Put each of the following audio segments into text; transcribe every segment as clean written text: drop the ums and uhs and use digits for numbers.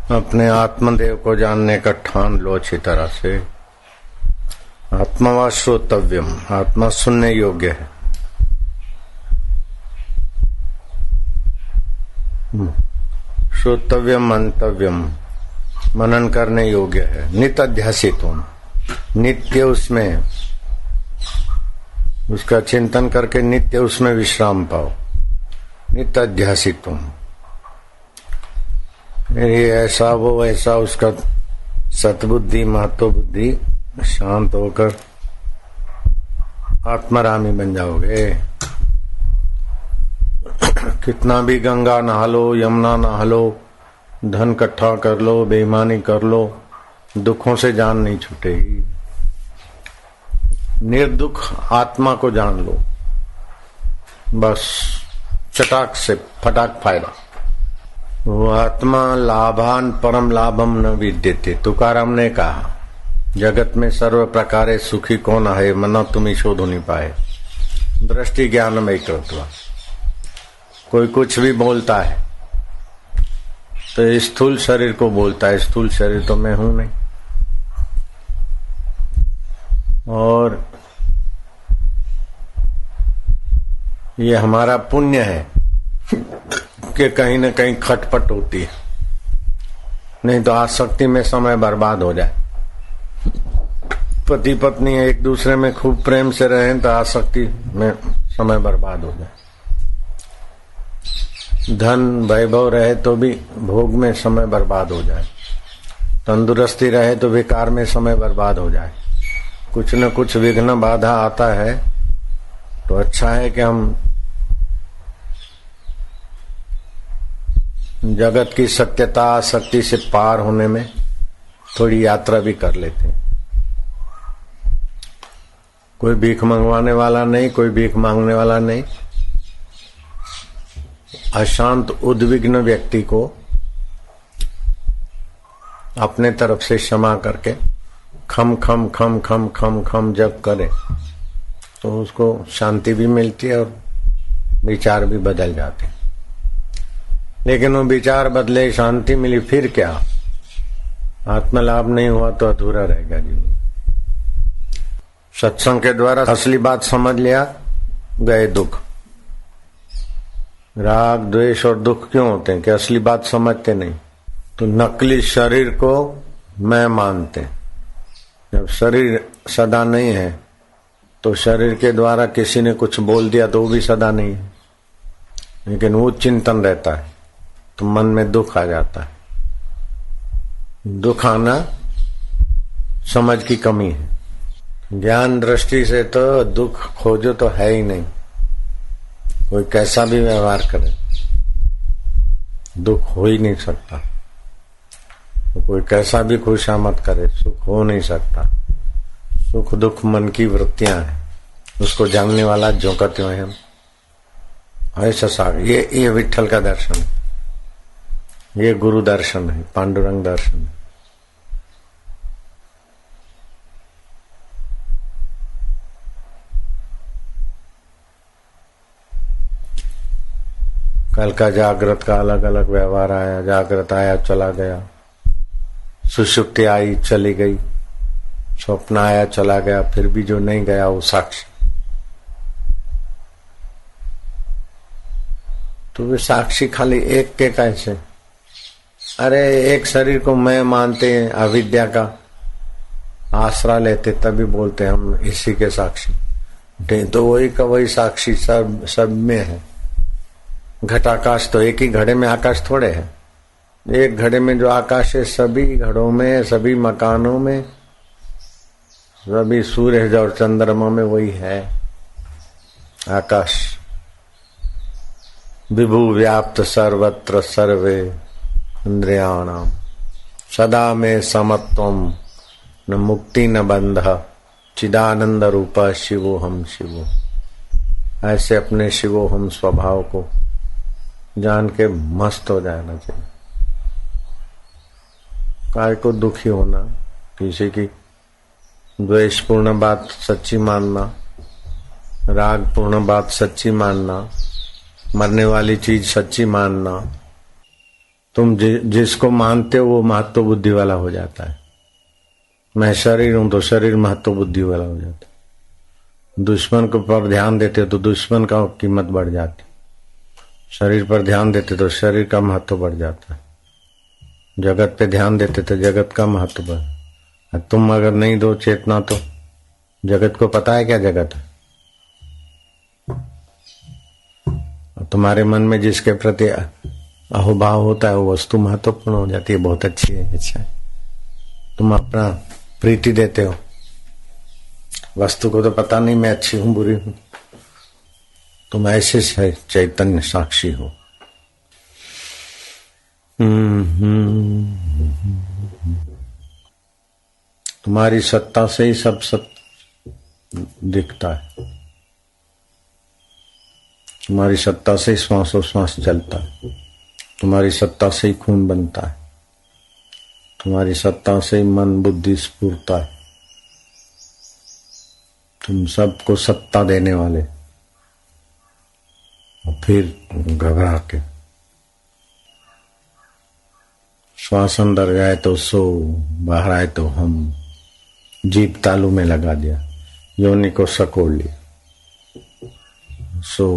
अपने आत्मदेव को जानने का ठान लो अच्छी तरह से। आत्मा व श्रोतव्यम, आत्मा सुनने योग्य है। श्रोतव्यम मंतव्यम, मनन करने योग्य है। नित अध्यासितुम, नित्य उसमें उसका चिंतन करके नित्य उसमें विश्राम पाओ। नित अध्यासितुम, ये ऐसा वो ऐसा, उसका सतबुद्धि महत्व बुद्धि शांत होकर आत्मारामी बन जाओगे। कितना भी गंगा नहा लो, यमुना नहा लो, धन इकट्ठा कर लो, बेईमानी कर लो, दुखों से जान नहीं छूटेगी। निर्दुख आत्मा को जान लो, बस चटाक से फटाक फायदा। वो आत्मा लाभान परम लाभम न विद्यते। तुकाराम ने कहा, जगत में सर्व प्रकारे सुखी कौन है, मनो तुम शोध नहीं पाए। दृष्टि ज्ञान में कृत्वा, कोई कुछ भी बोलता है तो स्थूल शरीर को बोलता है, स्थूल शरीर तो मैं हूं नहीं। और ये हमारा पुण्य है कि कहीं न कहीं खटपट होती है, नहीं तो आसक्ति में समय बर्बाद हो जाए। पति पत्नी एक दूसरे में खूब प्रेम से रहें तो आसक्ति में समय बर्बाद हो जाए। धन वैभव रहे तो भी भोग में समय बर्बाद हो जाए। तंदुरुस्ती रहे तो विकार में समय बर्बाद हो जाए। कुछ न कुछ विघ्न बाधा आता है तो अच्छा है कि हम जगत की सत्यता आसक्ति से पार होने में थोड़ी यात्रा भी कर लेते हैं। कोई भीख मंगवाने वाला नहीं, कोई भीख मांगने वाला नहीं। अशांत उद्विग्न व्यक्ति को अपने तरफ से क्षमा करके खम खम खम खम खम खम जब करे तो उसको शांति भी मिलती है और विचार भी बदल जाते हैं। लेकिन वो विचार बदले, शांति मिली, फिर क्या? आत्मलाभ नहीं हुआ तो अधूरा रहेगा जीवन। सत्संग के द्वारा असली बात समझ लिया, गए दुख। राग द्वेष और दुख क्यों होते हैं? कि असली बात समझते नहीं, तो नकली शरीर को मैं मानते। जब शरीर सदा नहीं है तो शरीर के द्वारा किसी ने कुछ बोल दिया तो वो भी सदा नहीं है, लेकिन वो चिंतन रहता है तो मन में दुख आ जाता है। दुख आना समझ की कमी है। ज्ञान दृष्टि से तो दुख खोजो तो है ही नहीं। कोई कैसा भी व्यवहार करे दुख हो ही नहीं सकता। तो कोई कैसा भी खुशामद करे सुख हो नहीं सकता। सुख दुख मन की वृत्तियां हैं, उसको जानने वाला जो कहते हैं हम ऐसा सागर। ये विठल का दर्शन है, ये गुरु दर्शन है, पांडुरंग दर्शन है। कल का जागृत का अलग अलग व्यवहार आया। जागृत आया चला गया, सुषुप्ति आई चली गई, स्वप्न आया चला गया, फिर भी जो नहीं गया वो साक्षी। तो वे साक्षी खाली एक के कैसे? अरे एक शरीर को मैं मानते हैं, अविद्या का आसरा लेते, तभी बोलते हैं हम इसी के साक्षी। तो वही का वही साक्षी सब में है। घटाकाश तो एक ही घड़े में आकाश थोड़े है। एक घड़े में जो आकाश है, सभी घड़ों में, सभी मकानों में, सभी सूरज और चंद्रमा में वही है आकाश। विभु व्याप्त सर्वत्र सर्वे इंद्रियाणाम सदा में समत्वम न मुक्ति न बंध चिदानंद रूप शिवो हम शिवो। ऐसे अपने शिवो हम स्वभाव को जान के मस्त हो जाना चाहिए। काय को दुखी होना, किसी की द्वेषपूर्ण बात सच्ची मानना, रागपूर्ण बात सच्ची मानना, मरने वाली चीज सच्ची मानना, तुम जिसको मानते हो वो महत्व बुद्धि वाला हो जाता है। मैं शरीर हूं तो शरीर महत्व बुद्धि वाला हो जाता है। दुश्मन को पर ध्यान देते हो तो दुश्मन का कीमत बढ़ जाती, शरीर पर ध्यान देते तो शरीर का महत्व बढ़ जाता है। जगत पे ध्यान देते तो जगत का महत्व बढ़। तुम अगर नहीं दो चेतना तो जगत को पता है क्या जगत है। तुम्हारे मन में जिसके प्रति अहोभाव होता है वो वस्तु महत्वपूर्ण हो जाती है, बहुत अच्छी है, अच्छा है। तुम अपना प्रीति देते हो, वस्तु को तो पता नहीं मैं अच्छी हूं बुरी हूं, तुम ऐसे चैतन्य साक्षी हो। तुम्हारी सत्ता से ही सब दिखता है, तुम्हारी सत्ता से ही श्वासोश्वास चलता है, तुम्हारी सत्ता से ही खून बनता है, तुम्हारी सत्ता से ही मन बुद्धि स्फूर्ता है। तुम सबको सत्ता देने वाले, और फिर घबरा के श्वास अंदर जाए तो सो, बाहर आए तो हम, जीभ तालू में लगा दिया, योनि को सकोड़ लिया, सो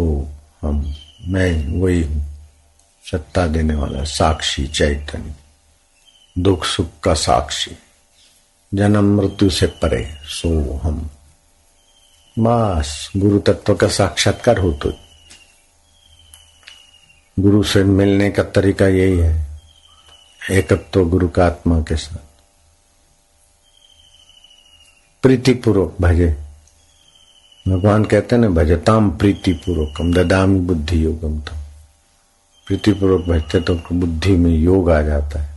हम, मैं वही हूं सत्ता देने वाला साक्षी चैतन्य, दुख सुख का साक्षी, जन्म मृत्यु से परे, सो हम। बस गुरु तत्व का साक्षात्कार हो तो गुरु से मिलने का तरीका यही है, एकत्व गुरु का आत्मा के साथ प्रीतिपूर्वक भजे। भगवान कहते हैं ना, भजताम प्रीतिपूर्वकम ददामि बुद्धि योगम। तो प्रीतिपूर्वक भजते तो बुद्धि में योग आ जाता है,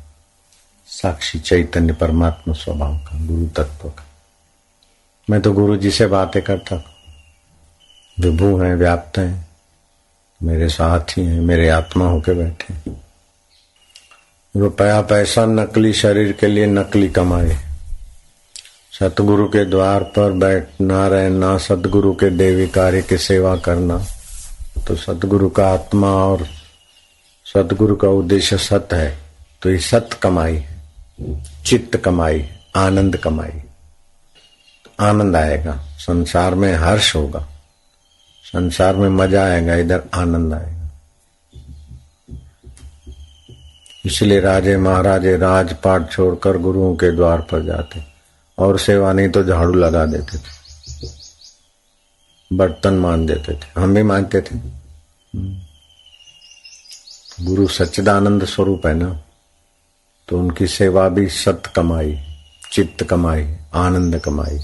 साक्षी चैतन्य परमात्मा स्वभाव का, गुरु तत्व का। मैं तो गुरु जी से बातें करता, विभू हैं, व्याप्त हैं, मेरे साथ ही हैं, मेरे आत्मा होके बैठे। रुपया पैसा नकली शरीर के लिए नकली कमाए, सतगुरु के द्वार पर बैठना रहना, सतगुरु के देवी कार्य की सेवा करना, तो सतगुरु का आत्मा और सतगुरु का उद्देश्य सत है, तो ये सत कमाई है, चित्त कमाई, आनंद कमाई। आनंद आएगा, संसार में हर्ष होगा, संसार में मजा आएगा, इधर आनंद आएगा। इसलिए राजे महाराजे राजपाट छोड़कर गुरुओं के द्वार पर जाते, और सेवा नहीं तो झाड़ू लगा देते थे, बर्तन मान देते थे, हम भी मानते थे। गुरु सच्चिदानंद स्वरूप है ना, तो उनकी सेवा भी सत कमाई, चित्त कमाई, आनंद कमाई।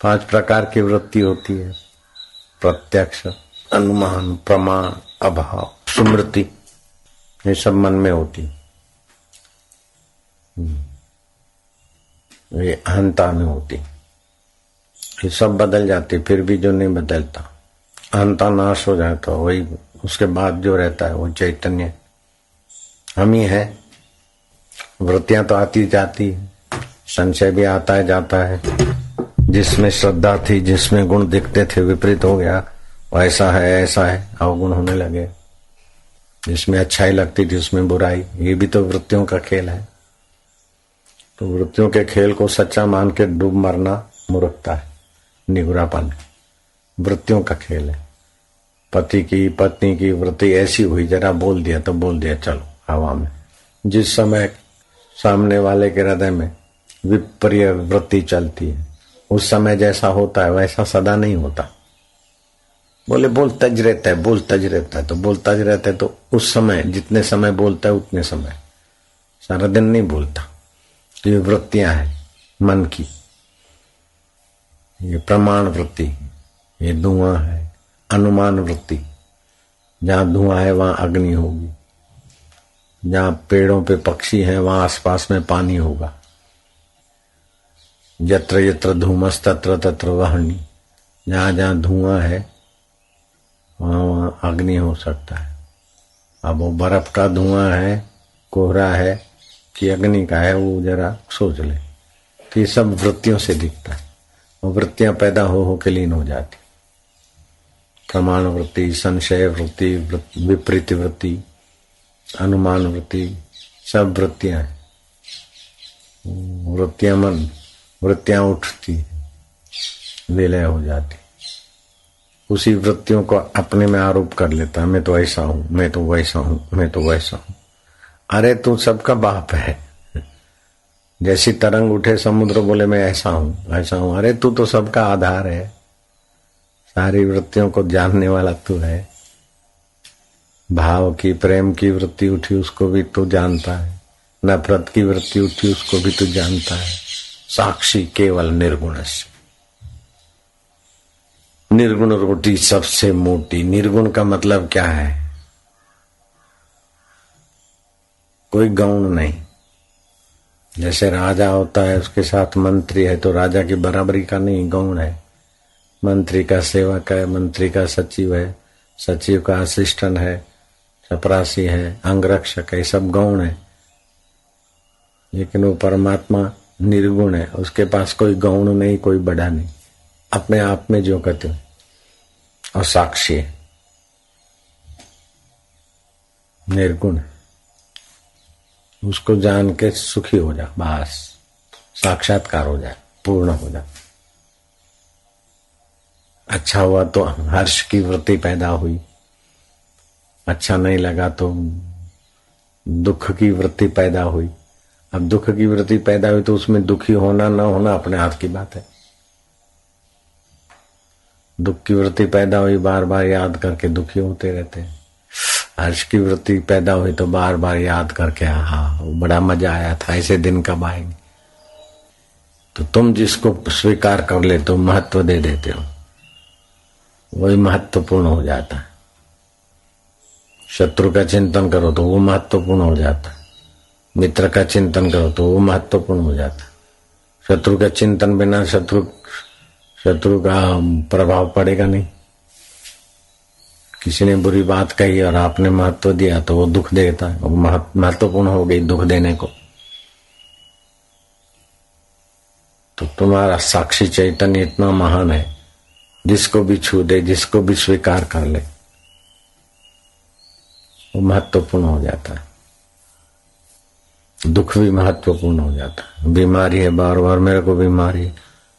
5 प्रकार की वृत्ति होती है, प्रत्यक्ष, अनुमान, प्रमाण, अभाव, स्मृति, ये सब मन में होती, ये अहंता में होती। ये सब बदल जाती, फिर भी जो नहीं बदलता, अहंता नाश हो जाए तो वही, उसके बाद जो रहता है वो चैतन्य हम ही है। वृत्तियां तो आती जाती है, संशय भी आता है जाता है, जिसमें श्रद्धा थी, जिसमें गुण दिखते थे, विपरीत हो गया, वो ऐसा है, अवगुण होने लगे। जिसमें अच्छाई लगती थी उसमें बुराई, ये भी तो वृत्तियों का खेल है। तो वृत्तियों के खेल को सच्चा मान के डूब मरना मूर्खता है, निगुरापन। वृत्तियों का खेल है। पति की पत्नी की वृत्ति ऐसी हुई, जरा बोल दिया तो बोल दिया, चलो हवा में। जिस समय सामने वाले के हृदय में विपर्य वृत्ति चलती है, उस समय जैसा होता है वैसा सदा नहीं होता। बोले बोलता ज रहता है, बोलता ज रहता है, तो बोलता ज रहता है, तो उस समय जितने समय बोलता है उतने समय, सारा दिन नहीं बोलता। तो ये वृत्तियां हैं मन की, ये प्रमाण वृत्ति, ये धुआं है, अनुमान वृत्ति। जहां धुआं है वहां अग्नि होगी, जहां पेड़ों पे पक्षी हैं वहां आसपास में पानी होगा। यत्र यत्र धूमस तत्र तत्र वह्नि, जहां जहां धुआं है वहां वहां अग्नि हो सकता है। अब वो बर्फ का धुआं है, कोहरा है कि अग्नि का है, वो जरा सोच ले। तो ये सब वृत्तियों से दिखता है, और वृत्तियां पैदा हो के लीन हो जाती। प्रमाण वृत्ति, संशय वृत्ति, विपरीत वृत्ति, अनुमान वृत्ति, सब वृत्तियां हैं। वृत्तियां उठती, विलय हो जाती, उसी वृत्तियों को अपने में आरोप कर लेता है, मैं तो ऐसा हूं, मैं तो वैसा हूं, मैं तो वैसा हूं। अरे तू सबका बाप है। जैसी तरंग उठे समुद्र बोले मैं ऐसा हूं ऐसा हूं, अरे तू तो सबका आधार है, सारी वृत्तियों को जानने वाला तू है। भाव की, प्रेम की वृत्ति उठी उसको भी तू जानता है, नफरत की वृत्ति उठी उसको भी तू जानता है। साक्षी केवल निर्गुण से। निर्गुण रोटी सबसे मोटी। निर्गुण का मतलब क्या है? कोई गौण नहीं। जैसे राजा होता है उसके साथ मंत्री है तो राजा की बराबरी का नहीं, गौण है। मंत्री का सेवक है, मंत्री का सचिव है, सचिव का असिस्टेंट है, चपरासी है, अंगरक्षक है, सब गौण है। लेकिन वो परमात्मा निर्गुण है, उसके पास कोई गौण नहीं, कोई बड़ा नहीं, अपने आप में जो कहते हो, और साक्षी है, निर्गुण। उसको जान के सुखी हो जा, बस साक्षात्कार हो जाए, पूर्ण हो जाए। अच्छा हुआ तो हर्ष की वृत्ति पैदा हुई, अच्छा नहीं लगा तो दुख की वृत्ति पैदा हुई। अब दुख की वृत्ति पैदा हुई तो उसमें दुखी होना ना होना अपने हाथ की बात है। दुख की वृत्ति पैदा हुई, बार बार याद करके दुखी होते रहते हैं। हर्ष की वृत्ति पैदा हुई तो बार बार याद करके हाँ बड़ा मजा आया था, ऐसे दिन कब आएंगे। तो तुम जिसको स्वीकार कर ले तो महत्व दे देते हो, वही महत्वपूर्ण हो जाता है। शत्रु का चिंतन करो तो वो महत्वपूर्ण हो जाता है, मित्र का चिंतन करो तो वो महत्वपूर्ण हो जाता है। शत्रु का चिंतन बिना शत्रु का प्रभाव पड़ेगा नहीं। किसी ने बुरी बात कही और आपने महत्व दिया तो वो दुख देता है, वो महत्वपूर्ण हो गई दुख देने को। तो तुम्हारा साक्षी चैतन्य इतना महान है, जिसको भी छू दे, जिसको भी स्वीकार कर ले, वो महत्वपूर्ण हो जाता है। दुख भी महत्वपूर्ण हो जाता है। बीमारी है, बार बार मेरे को बीमारी है,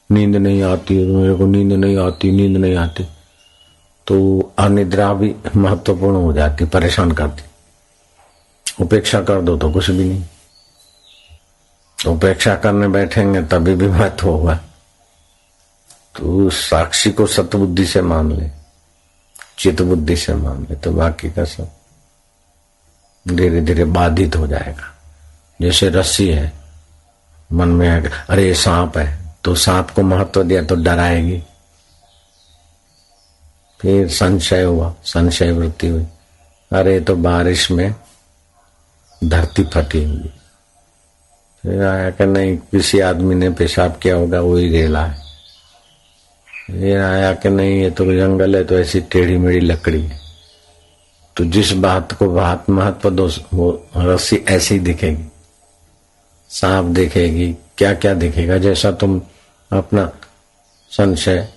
नींद नहीं आती, मेरे को नींद नहीं आती, नींद नहीं आती, तो अनिद्रा भी महत्वपूर्ण हो जाती, परेशान करती। उपेक्षा कर दो तो कुछ भी नहीं। उपेक्षा करने बैठेंगे तभी भी महत्व होगा। तो साक्षी को सतबुद्धि से मान ले, चित बुद्धि से मान ले, तो बाकी का सब धीरे धीरे बाधित हो जाएगा। जैसे रस्सी है, मन में आएगा अरे ये सांप है, तो सांप को महत्व दिया तो डराएगी। फिर संशय हुआ, संशय वृत्ति हुई, अरे तो बारिश में धरती फटी हुई। फिर आया कि नहीं किसी आदमी ने पेशाब किया होगा, वही रेला है। फिर आया कि नहीं ये तो जंगल है, तो ऐसी टेढ़ी मेढ़ी लकड़ी है। तो जिस बात को बात महत्व दो वो रस्सी ऐसी दिखेगी, सांप दिखेगी, क्या क्या दिखेगा। जैसा तुम अपना संशय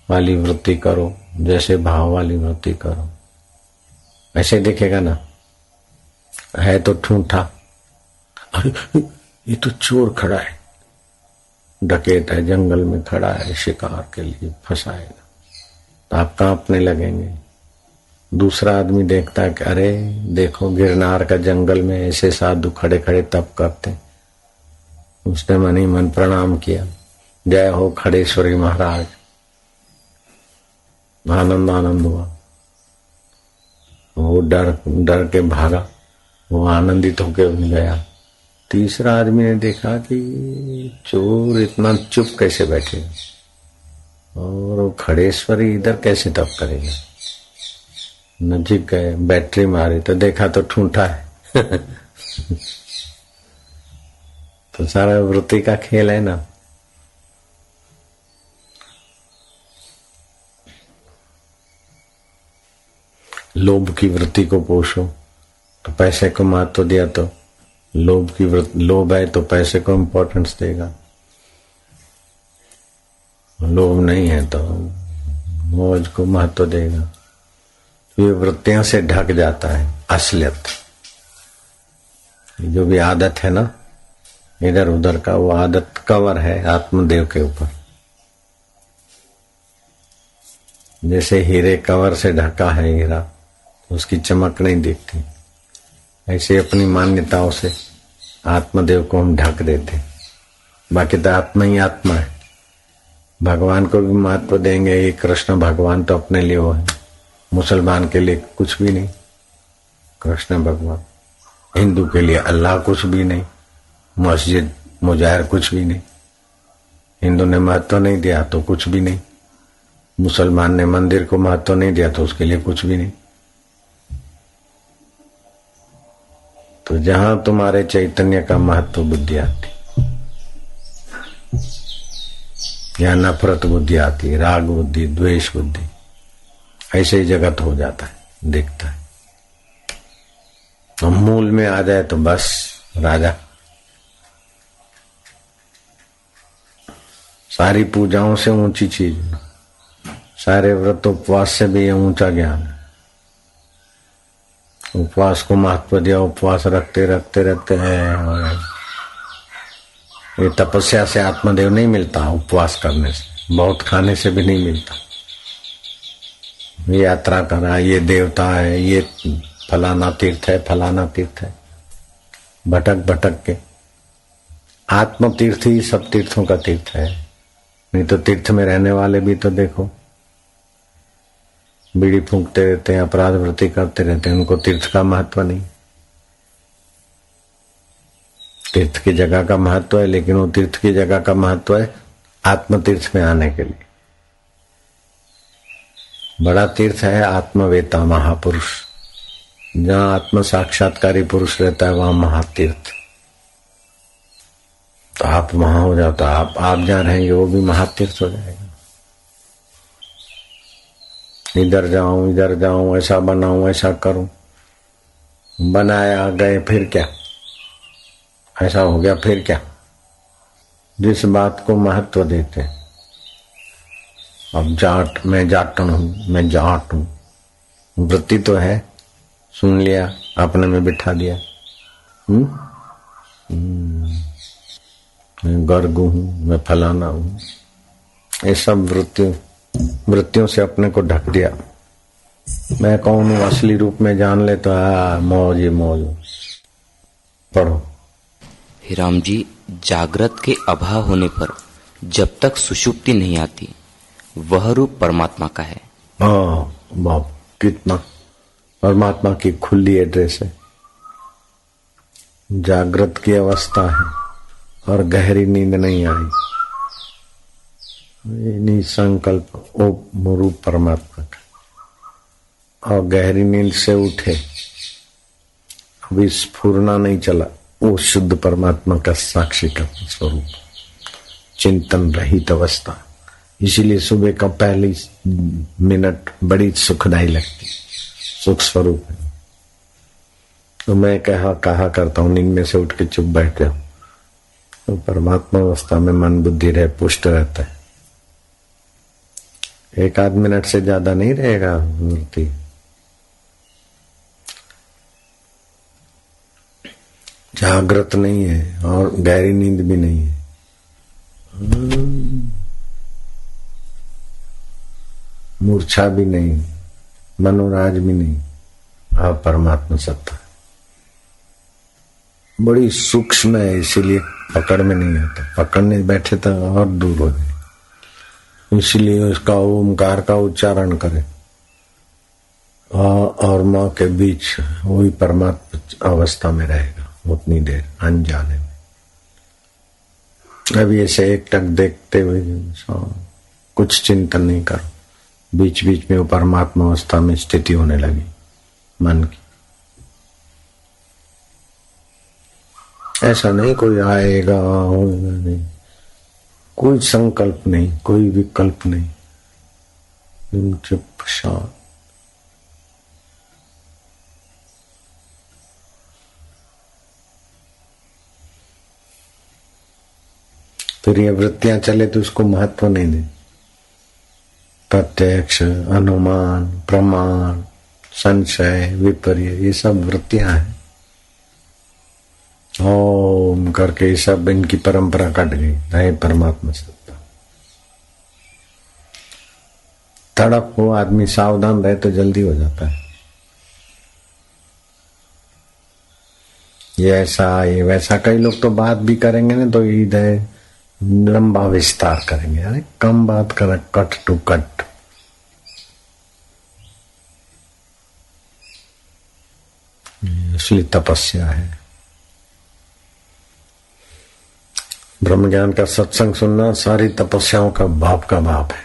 वाली वृत्ति करो, जैसे भाव वाली वृत्ति करो, ऐसे दिखेगा ना। है तो ठूठा, अरे ये तो चोर खड़ा है, डकैत है, जंगल में खड़ा है, शिकार के लिए फंसाएगा, तो आप कांपने लगेंगे। दूसरा आदमी देखता है कि अरे देखो गिरनार का जंगल में ऐसे साधु खड़े खड़े तप करते, उसने मन ही मन प्रणाम किया, जय हो खड़ेश्वरी महाराज, आनंद आनंद हुआ। वो डर के भागा, वो आनंदित होकर गया। तीसरा आदमी ने देखा कि चोर इतना चुप कैसे बैठे और वो खड़ेश्वरी इधर कैसे तप करेगा। नजीक गए, बैटरी मारी तो देखा तो ठूंठा है। तो सारा वृत्ति का खेल है ना। लोभ की वृत्ति को पोषो, तो पैसे को महत्व दिया तो लोभ है तो पैसे को इम्पोर्टेंस देगा। लोभ नहीं है तो मौज को महत्व देगा। ये वृत्तियों से ढक जाता है असलियत। जो भी आदत है ना इधर उधर का, वो आदत कवर है आत्मदेव के ऊपर। जैसे हीरे कवर से ढका है हीरा, तो उसकी चमक नहीं दिखती, ऐसे अपनी मान्यताओं से आत्मदेव को हम ढक देते। बाकी तो आत्मा ही आत्मा है। भगवान को भी महत्व देंगे, ये कृष्ण भगवान तो अपने लिए वो है, मुसलमान के लिए कुछ भी नहीं कृष्ण भगवान, हिंदू के लिए अल्लाह कुछ भी नहीं, मस्जिद मुजाहिर कुछ भी नहीं। हिंदू ने महत्व नहीं दिया तो कुछ भी नहीं, मुसलमान ने मंदिर को महत्व नहीं दिया तो उसके लिए कुछ भी नहीं। तो जहां तुम्हारे चैतन्य का महत्व बुद्धि आती, या नफरत बुद्धि आती, राग बुद्धि, द्वेष बुद्धि, ऐसे ही जगत हो जाता है, दिखता है। तो मूल में आ जाए तो बस राजा। सारी पूजाओं से ऊंची चीज, सारे व्रत उपवास से भी ये ऊंचा ज्ञान है। उपवास को महत्व दिया, उपवास रखते रखते रखते हैं। ये तपस्या से आत्मदेव नहीं मिलता, उपवास करने से, बहुत खाने से भी नहीं मिलता। ये यात्रा करा, ये देवता है, ये फलाना तीर्थ है, फलाना तीर्थ है, भटक भटक के। आत्म तीर्थ ही सब तीर्थों का तीर्थ है। नहीं तो तीर्थ में रहने वाले भी तो देखो, बीड़ी फूंकते रहते हैं, अपराध वृत्ति करते रहते हैं, उनको तीर्थ का महत्व नहीं। तीर्थ की जगह का महत्व है, लेकिन वो तीर्थ की जगह का महत्व है आत्म तीर्थ में आने के लिए। बड़ा तीर्थ है आत्मवेता महापुरुष, जहां आत्म साक्षात्कारी पुरुष रहता है वहां महातीर्थ। तो आप वहां हो जाता, आप जहां रहेंगे वो भी महातीर्थ हो जाएगा। इधर जाऊं, ऐसा बनाऊं, ऐसा करूं, बनाया गए, फिर क्या, ऐसा हो गया, फिर क्या। जिस बात को महत्व देते, अब जाट, मैं जाटन हूं, मैं जाट हूं, वृत्ति तो है, सुन लिया, अपने में बिठा दिया। मैं गर्ग हूं, मैं फलाना हूं, ये सब वृत्तियों से अपने को ढक दिया। मैं कौन हूं असली रूप में जान ले तो मौज ही मौज। पढ़ो। हे राम जी, जागृत के अभाव होने पर जब तक सुषुप्ति नहीं आती, वह रूप परमात्मा का है। हाँ बाप, कितना परमात्मा की खुली एड्रेस है। जागृत की अवस्था है और गहरी नींद नहीं आई, निसंकल्प रूप परमात्मा का। और गहरी नींद से उठे, अभी स्फुरना नहीं चला, वो शुद्ध परमात्मा का साक्षी का स्वरूप, चिंतन रहित अवस्था। इसीलिए सुबह का पहली मिनट बड़ी सुखदायी लगती, सुख स्वरूप है। तो मैं कहा करता हूँ, नींद में से उठ के चुप बैठ जाओ, तो परमात्मा अवस्था में मन बुद्धि रहे, पुष्ट रहता है। एक आध मिनट से ज्यादा नहीं रहेगा मूर्ति। जागृत नहीं है और गहरी नींद भी नहीं है, मूर्छा भी नहीं, मनोराज भी नहीं, आप परमात्मा सत्ता बड़ी सूक्ष्म है, इसीलिए पकड़ में नहीं आता। पकड़ने बैठे तो और दूर हो जाए, इसलिए उसका ओमकार का उच्चारण करें, और माँ के बीच वही परमात्मा अवस्था में रहेगा उतनी देर अनजाने में। अब ऐसे एक टक देखते हुए कुछ चिंतन नहीं करो, बीच बीच में वो परमात्मा अवस्था में स्थिति होने लगी मन की। ऐसा नहीं कोई आएगा होगा, नहीं, कोई संकल्प नहीं, कोई विकल्प नहीं, तुम चुप शांत। फिर ये वृत्तियां चले तो उसको महत्व नहीं दे। प्रत्यक्ष, अनुमान, प्रमाण, संशय, विपर्य, ये सब वृत्तियां हैं। ओम करके ये सब इनकी परंपरा कट गई। है परमात्मा सत्ता। तड़प हो आदमी सावधान रहे तो जल्दी हो जाता है। ये ऐसा ये वैसा, कई लोग तो बात भी करेंगे ना तो इधर लंबा विस्तार करेंगे। अरे कम बात कर, कट टू कट। इसलिए तपस्या है। ब्रह्म ज्ञान का सत्संग सुनना सारी तपस्याओं का बाप है,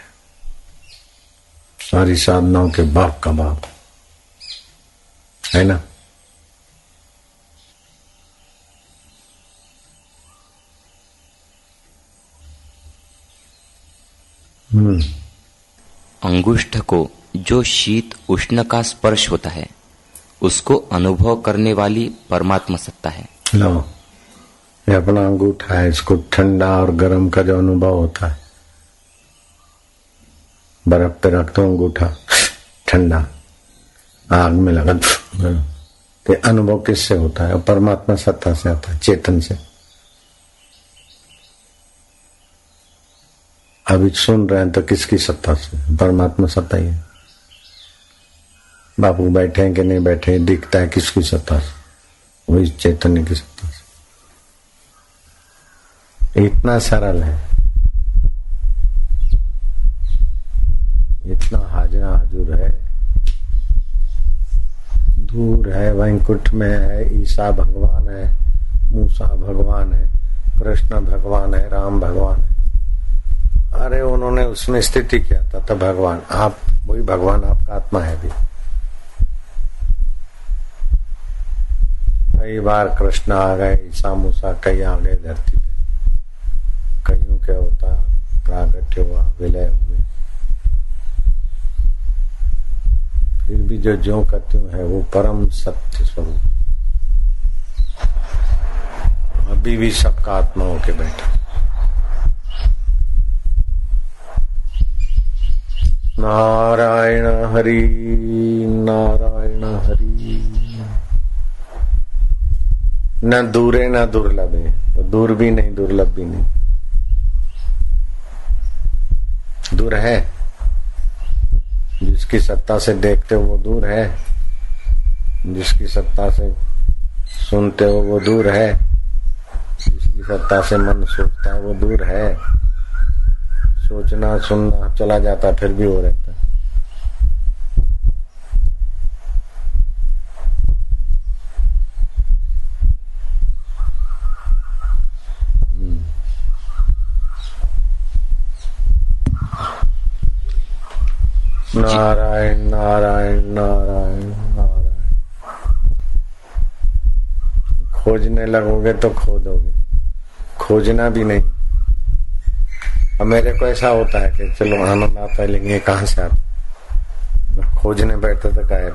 सारी साधनाओं के बाप का बाप है ना। अंगुष्ठ को जो शीत उष्ण का स्पर्श होता है उसको अनुभव करने वाली परमात्मा सत्ता है। लो, ये अपना अंगूठा है, इसको ठंडा और गर्म का जो अनुभव होता है, बर्फ पे रख दो अंगूठा, ठंडा, आग में लगा तो अनुभव किससे होता है? परमात्मा सत्ता से आता है, चेतन से। अभी सुन रहे हैं तो किसकी सत्ता से? परमात्मा सत्ता ही है। बापू बैठे हैं कि नहीं बैठे, दिखता है किसकी सत्ता से? वही चैतन्य की सत्ता से। इतना सरल है, इतना हाजरा हजूर है। दूर है, वैकुंठ में है, ईसा भगवान है, मूसा भगवान है, कृष्ण भगवान है, राम भगवान है। अरे उन्होंने उसमें स्थिति किया था तो भगवान, आप वही भगवान आपका आत्मा है भी। कई बार कृष्ण आ गए, ईसा मूसा कई आ गए धरती पे, कईयों के होता प्रागट्य हुआ, विलय हुए, फिर भी जो ज्यों करते है वो परम सत्य स्वरूप अभी भी सबका आत्मा होके बैठा। नारायण हरि नारायण हरि। न दूरे न दुर्लभ है, वो दूर भी नहीं दुर्लभ भी नहीं, दूर है। जिसकी सत्ता से देखते हो वो दूर है, जिसकी सत्ता से सुनते हो वो दूर है, जिसकी सत्ता से मन सोचता है वो दूर है। सोचना सुनना चला जाता फिर भी वो रहता है। नारायण नारायण नारायण नारायण। खोजने लगोगे तो खो दोगे, खोजना भी नहीं। अब मेरे को ऐसा होता है कि चलो आनंद आता है, लेकिन ये कहां से आता? खोजने बैठते तो क्या,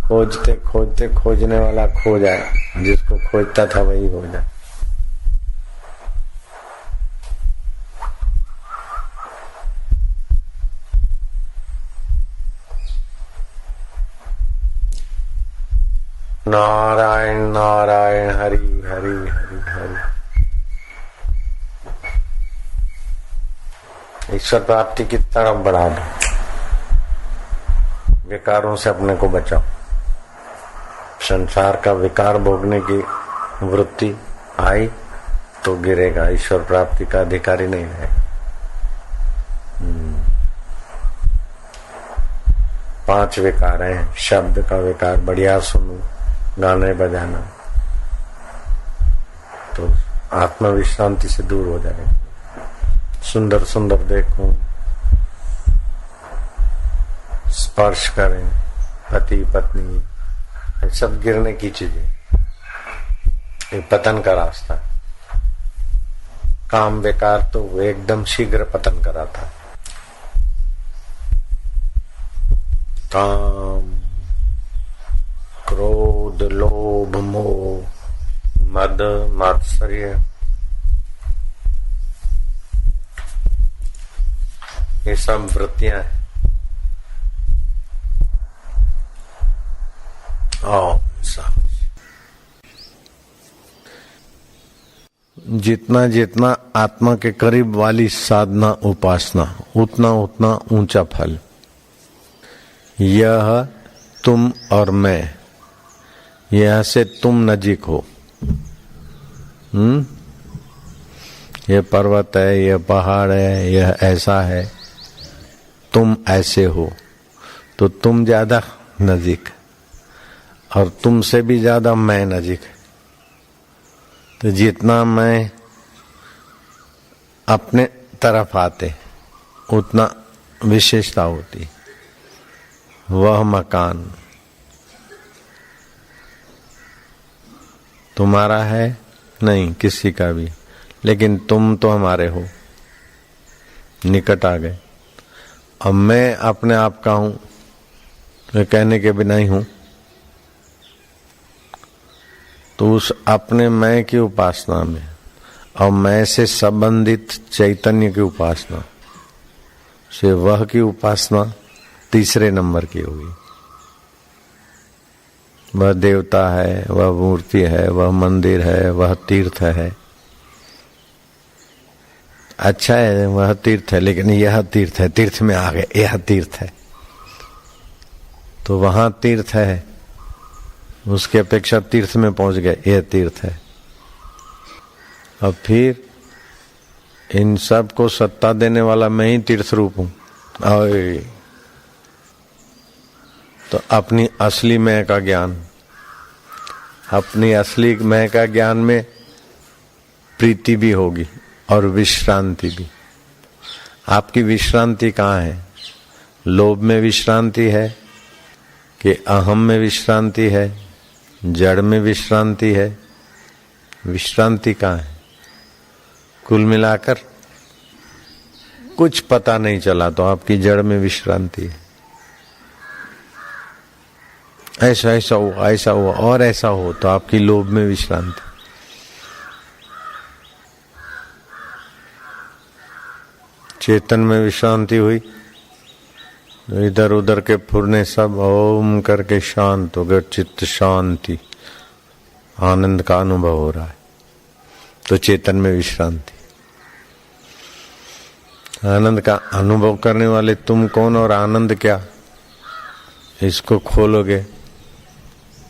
खोजते खोजते खोजने वाला खो जाए, जिसको खोजता था वही हो जाए। नारायण नारायण हरि हरि हरि हरि। ईश्वर प्राप्ति की तरफ बढ़ा दो, विकारों से अपने को बचाओ। संसार का विकार भोगने की वृत्ति आई तो गिरेगा, ईश्वर प्राप्ति का अधिकारी नहीं है। 5 विकार हैं। शब्द का विकार, बढ़िया सुनो, गाने बजाना, तो आत्मविश्रांति से दूर हो जाएगा। सुंदर सुंदर देखो, स्पर्श करें, पति पत्नी, ये सब गिरने की चीजें, ये पतन का रास्ता। काम बेकार तो वो एकदम शीघ्र पतन कराता है। काम, क्रोध, लोभ, मोह, मद, मात्सर्य, ये सब वृत्तियां हैं। जितना जितना आत्मा के करीब वाली साधना उपासना उतना उतना ऊंचा फल। यह तुम और मैं, यह से तुम नजीक हो। यह पर्वत है, यह पहाड़ है, यह ऐसा है, तुम ऐसे हो, तो तुम ज्यादा नजीक और तुमसे भी ज्यादा मैं नजीक। तो जितना मैं अपने तरफ आते उतना विशेषता होती। वह मकान तुम्हारा है नहीं, किसी का भी, लेकिन तुम तो हमारे हो, निकट आ गए। अब मैं अपने आप का हूं, तो कहने के बिना ही हूं। तो उस अपने मैं की उपासना में और मैं से संबंधित चैतन्य की उपासना से वह की उपासना तीसरे नंबर की होगी। वह देवता है, वह मूर्ति है, वह मंदिर है, वह तीर्थ है। अच्छा है वह तीर्थ है, लेकिन यह तीर्थ है, तीर्थ में आ गए, यह तीर्थ है, तो वहां तीर्थ है, उसके अपेक्षा तीर्थ में पहुंच गए, यह तीर्थ है। अब फिर इन सब को सत्ता देने वाला मैं ही तीर्थ रूप हूं। और तो अपनी असली मैं का ज्ञान, अपनी असली मैं का ज्ञान में प्रीति भी होगी और विश्रांति भी। आपकी विश्रांति कहाँ है? लोभ में विश्रांति है कि अहम में विश्रांति है, जड़ में विश्रांति है? विश्रांति कहाँ है? कुल मिलाकर कुछ पता नहीं चला तो आपकी जड़ में विश्रांति है। ऐसा ऐसा हुआ, ऐसा हुआ और ऐसा हो तो आपकी लोभ में विश्रांति। चेतन में विश्रांति हुई, इधर उधर के फुरने सब ओम करके शांत हो गए, चित्त शांति, आनंद का अनुभव हो रहा है, तो चेतन में विश्रांति। आनंद का अनुभव करने वाले तुम कौन और आनंद क्या, इसको खोलोगे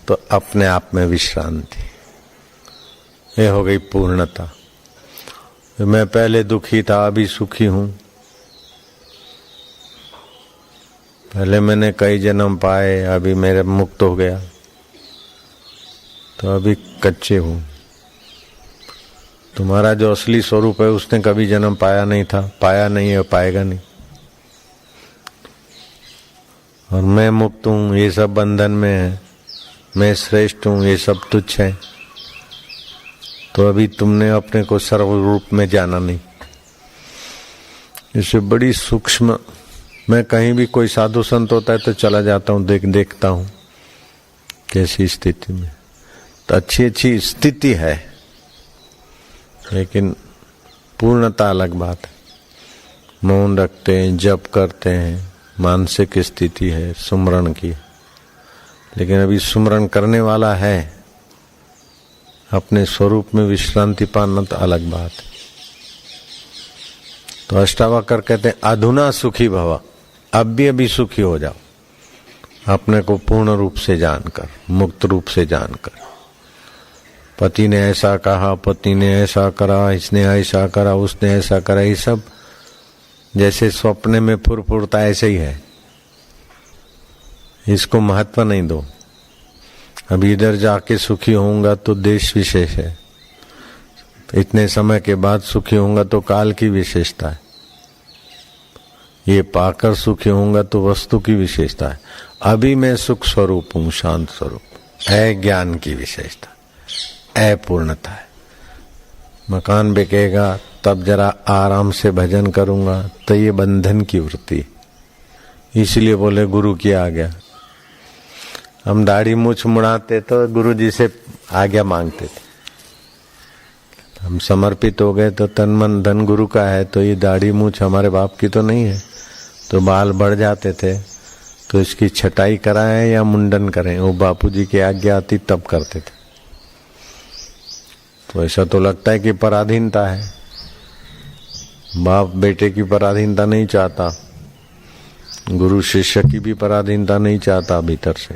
तो अपने आप में विश्रांति। ये हो गई पूर्णता। मैं पहले दुखी था, अभी सुखी हूं। पहले मैंने कई जन्म पाए, अभी मेरे मुक्त हो गया, तो अभी कच्चे हूं। तुम्हारा जो असली स्वरूप है उसने कभी जन्म पाया नहीं था, पाया नहीं है, पाएगा नहीं। और मैं मुक्त हूं, ये सब बंधन में है। मैं श्रेष्ठ हूं, ये सब तुच्छ है। तो अभी तुमने अपने को सर्व रूप में जाना नहीं। इससे बड़ी सूक्ष्म, मैं कहीं भी कोई साधु संत होता है तो चला जाता हूं, देखता हूं कैसी स्थिति में। तो अच्छी अच्छी स्थिति है, लेकिन पूर्णता अलग बात है। मौन रखते हैं, जप करते हैं, मानसिक स्थिति है सुमरण की, लेकिन अभी सुमरण करने वाला है, अपने स्वरूप में विश्रांति पाना तो अलग बात है। तो अष्टावक्र कहते हैं अधुना सुखी भव, अब भी अभी सुखी हो जाओ, अपने को पूर्ण रूप से जानकर, मुक्त रूप से जानकर। पति ने ऐसा कहा, पति ने ऐसा करा, इसने ऐसा करा, उसने ऐसा करा, ये सब जैसे स्वप्न में फुरफुरता ऐसे ही है। इसको महत्व नहीं दो। अभी इधर जाके सुखी होऊंगा तो देश विशेष है, इतने समय के बाद सुखी होऊंगा तो काल की विशेषता है, ये पाकर सुखी होऊंगा तो वस्तु की विशेषता है। अभी मैं सुख स्वरूप हूं, शांत स्वरूप, है ज्ञान की विशेषता, है पूर्णता है। मकान बिकेगा तब जरा आराम से भजन करूंगा, तो ये बंधन की वृत्ति, इसलिए बोले गुरु की आज्ञा। हम दाढ़ी मूछ मुड़ाते तो गुरु जी से आज्ञा मांगते थे। हम समर्पित हो गए तो तन मन धन गुरु का है, तो ये दाढ़ी मूछ हमारे बाप की तो नहीं है, तो बाल बढ़ जाते थे। तो इसकी छटाई कराएं या मुंडन करें, वो बापूजी की आज्ञा आती तब करते थे। तो ऐसा तो लगता है कि पराधीनता है, बाप बेटे की पराधीनता नहीं चाहता, गुरु शिष्य की भी पराधीनता नहीं चाहता भीतर से।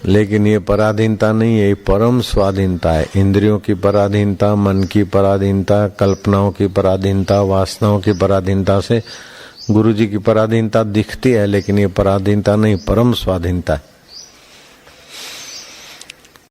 लेकिन ये पराधीनता नहीं है, ये परम स्वाधीनता है। इंद्रियों की पराधीनता, मन की पराधीनता, कल्पनाओं की पराधीनता, वासनाओं की पराधीनता से गुरु जी की पराधीनता दिखती है, लेकिन ये पराधीनता नहीं, परम स्वाधीनता है।